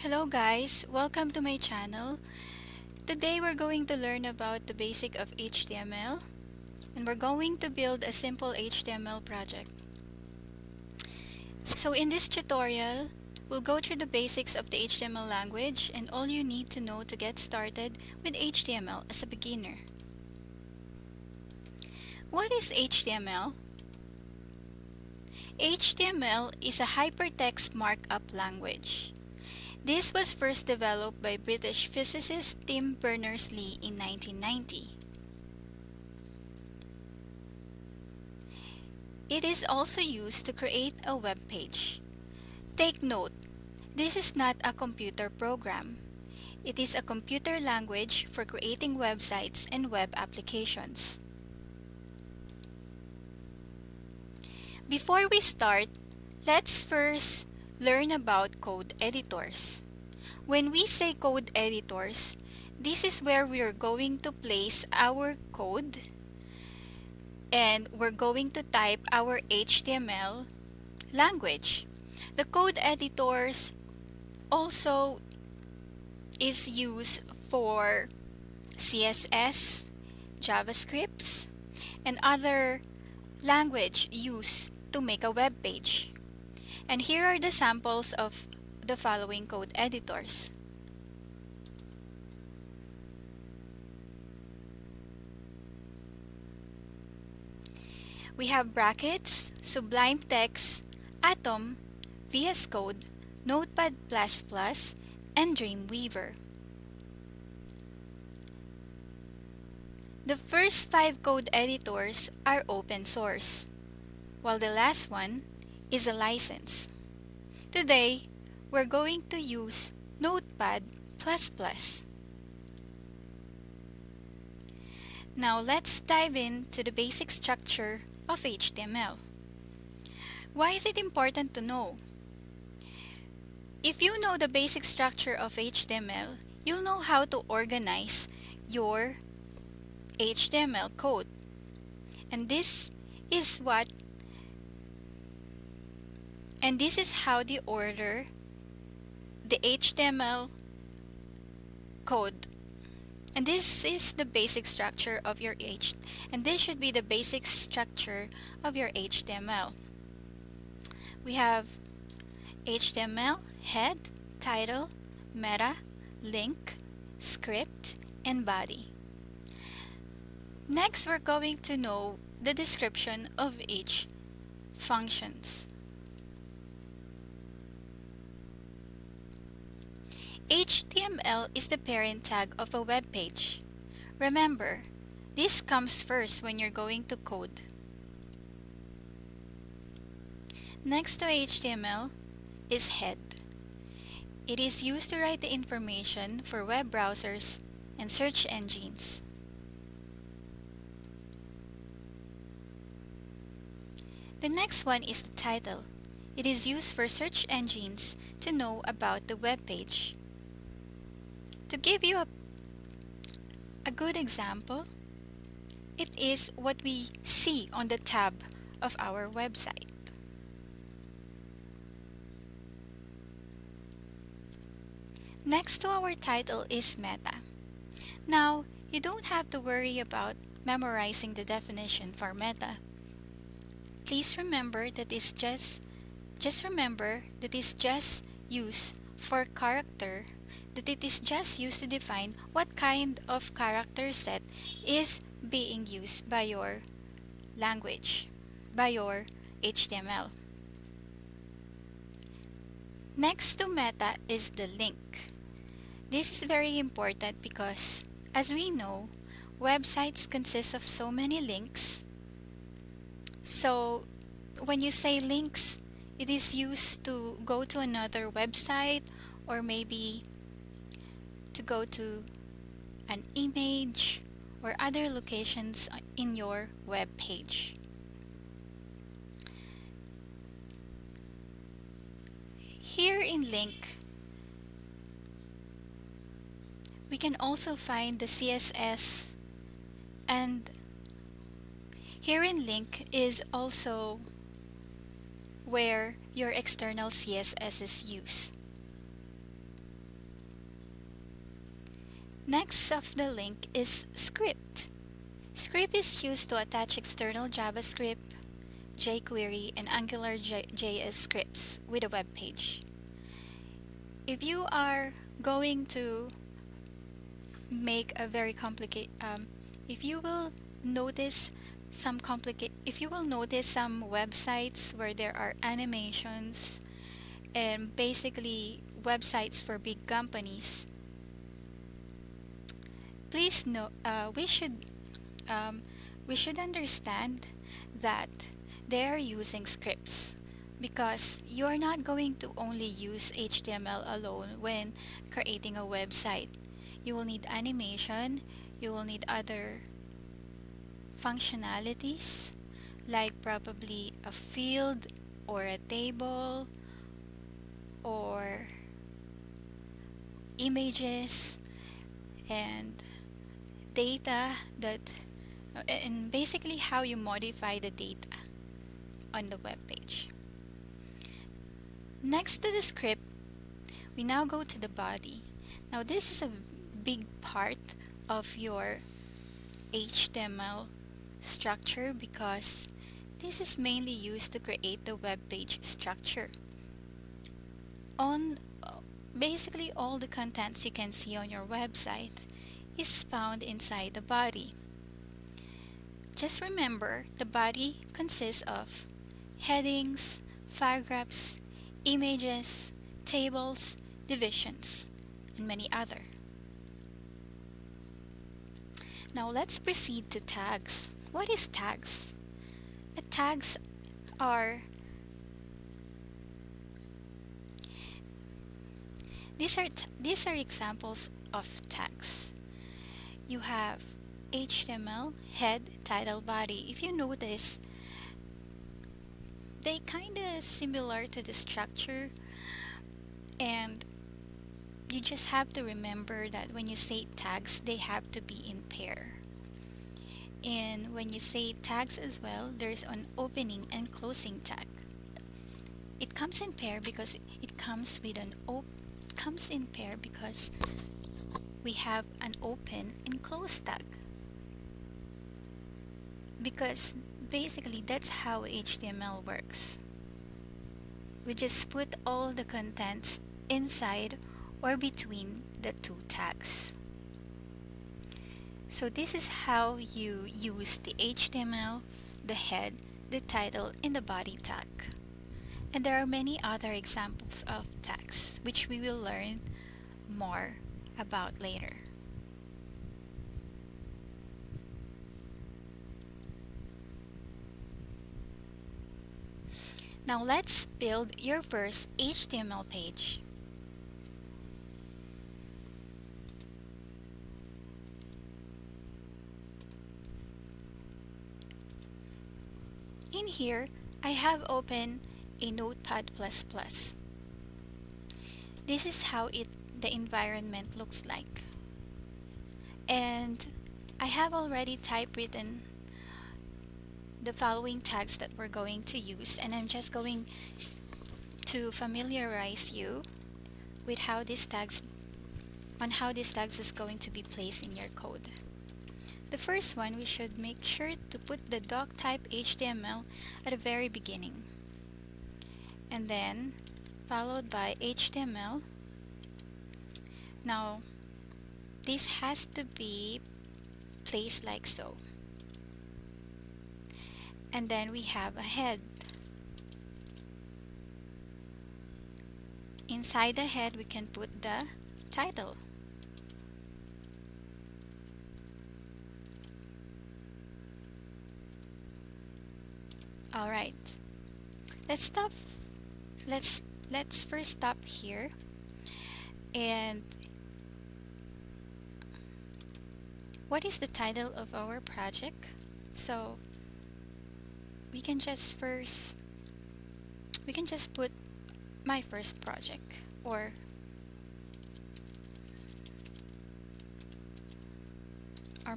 Hello guys, welcome to my channel. Today we're going to learn about the basic of HTML and we're going to build a simple HTML project. So in this tutorial, we'll go through the basics of the HTML language and all you need to know to get started with HTML as a beginner. What is HTML? HTML is a hypertext markup language. This was first developed by British physicist Tim Berners-Lee in 1990. It is also used to create a web page. Take note, this is not a computer program. It is a computer language for creating websites and web applications. Before we start, let's first learn about code editors. When we say code editors, this is where we are going to place our code and we're going to type our HTML language. The code editors also is used for CSS, JavaScripts, and other language used to make a web page. And here are the samples of the following code editors. We have brackets, Sublime Text, Atom, VS Code, Notepad++, and Dreamweaver. The first 5 code editors are open source, while the last one is a license. Today, we're going to use Notepad++. Now let's dive into the basic structure of HTML. Why is it important to know? If you know the basic structure of HTML, you'll know how to organize your HTML code. And this is how they order the HTML code. And this is the basic structure of your and this should be the basic structure of your HTML. We have HTML, head, title, meta, link, script, and body. Next, we're going to know the description of each functions. HTML is the parent tag of a web page. Remember, this comes first when you're going to code. Next to HTML is head. It is used to write the information for web browsers and search engines. The next one is the title. It is used for search engines to know about the web page. To give you a good example, it is what we see on the tab of our website. Next to our title is meta. Now, you don't have to worry about memorizing the definition for meta. Please remember that it's just used for character, that it is just used to define what kind of character set is being used by your language, by your HTML. Next to meta is the link. This is very important because, as we know, websites consist of so many links. So, when you say links, it is used to go to another website or maybe to go to an image or other locations in your web page. Here in link, we can also find the CSS, and here in link is also where your external CSS is used. Next of the link is script. Script is used to attach external JavaScript, jQuery, and Angular JS scripts with a web page. If you are going to make a very complicated, if you will notice if you will notice some websites where there are animations and basically websites for big companies, please know um, we should understand that they are using scripts because you are not going to only use HTML alone when creating a website. You will need animation, you will need other functionalities like probably a field or a table or images and data that and basically how you modify the data on the web page. Next to the script, we now go to the body. Now this is a big part of your HTML structure because this is mainly used to create the web page structure. On basically all the contents you can see on your website is found inside the body. Just remember, the body consists of headings, paragraphs, images, tables, divisions, and many other. Now let's proceed to tags. What is tags? Tags are these are examples of tags. You have HTML, head, title, body. If you notice, they kind of similar to the structure, and you just have to remember that when you say tags, they have to be in pair. And when you say tags as well, there's an opening and closing tag. It comes in pair because it comes with it comes in pair because we have an open and close tag. Because basically that's how HTML works. We just put all the contents inside or between the two tags. So this is how you use the HTML, the head, the title, and the body tag. And there are many other examples of tags which we will learn more about later. Now let's build your first HTML page. In here, I have opened a Notepad++. This is how the environment looks like. And I have already typewritten the following tags that we're going to use, and I'm just going to familiarize you with how these tags is going to be placed in your code. The first one, we should make sure to put the doc type HTML at the very beginning, and then followed by HTML. Now this has to be placed like so, and then we have a head. Inside the head we can put the title. Alright, let's first stop here and what is the title of our project? So we can just put my first project or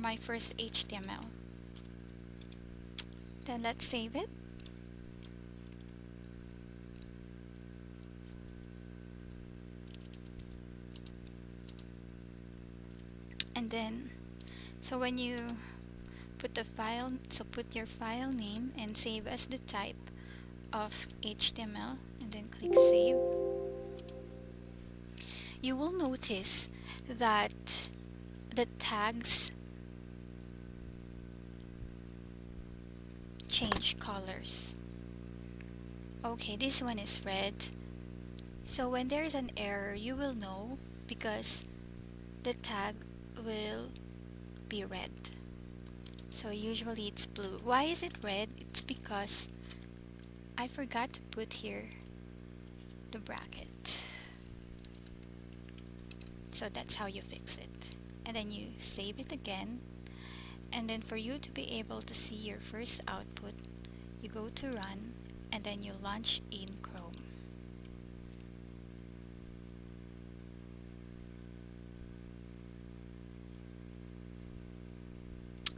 my first HTML. Then let's save it. And then, so when you put the file, so put your file name and save as the type of HTML, and then click save. You will notice that the tags change colors. Okay, this one is red. So when there's an error, you will know because the tag will be red. So usually it's blue. Why is it red? It's because I forgot to put here the bracket. So that's how you fix it. And then you save it again. And then for you to be able to see your first output, you go to run and then you launch in Chrome.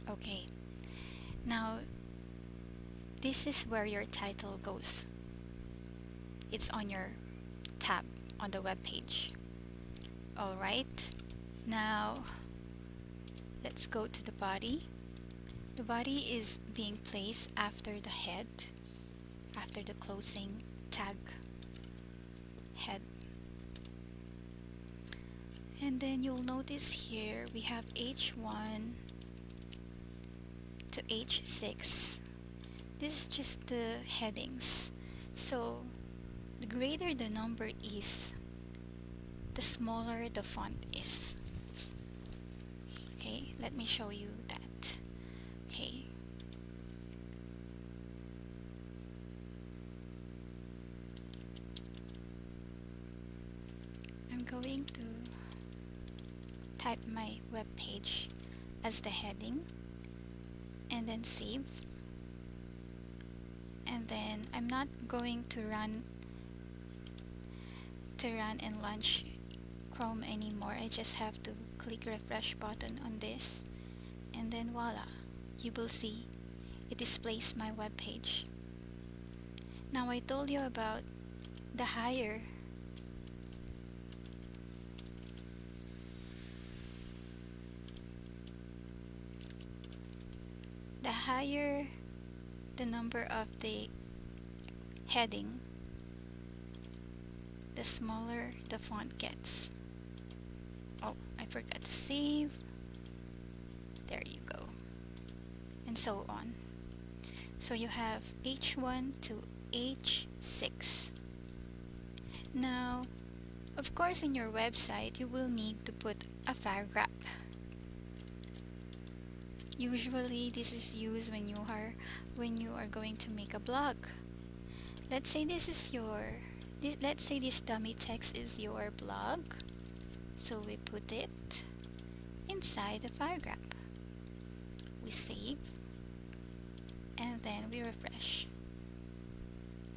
Okay, now this is where your title goes. It's on your tab on the web page. Alright, now let's go to the body. The body is being placed after the head, after the closing tag head. And then you'll notice here we have H1 to H6. This is just the headings. So the greater the number is, the smaller the font is. Okay, let me show you that. Okay. I'm going to type my web page as the heading and then save. And then I'm not going to run and launch Chrome anymore. I just have to click refresh button on this, and then voila, you will see it displays my web page. Now I told you about the higher the number of the heading, the smaller the font gets. Oh, I forgot to save. There you go. And so on. So you have H1 to H6. Now, of course, in your website, you will need to put a paragraph. Usually, this is used when you are going to make a blog. Let's say let's say this dummy text is your blog. So we put it inside the paragraph. We save and then we refresh.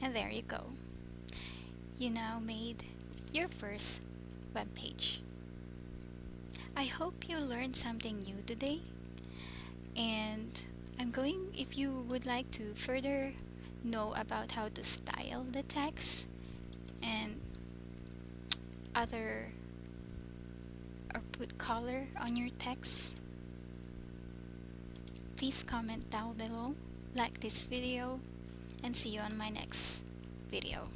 And there you go. You now made your first web page. I hope you learned something new today. And if you would like to further know about how to style the text and or put color on your text, please comment down below, like this video, and see you on my next video.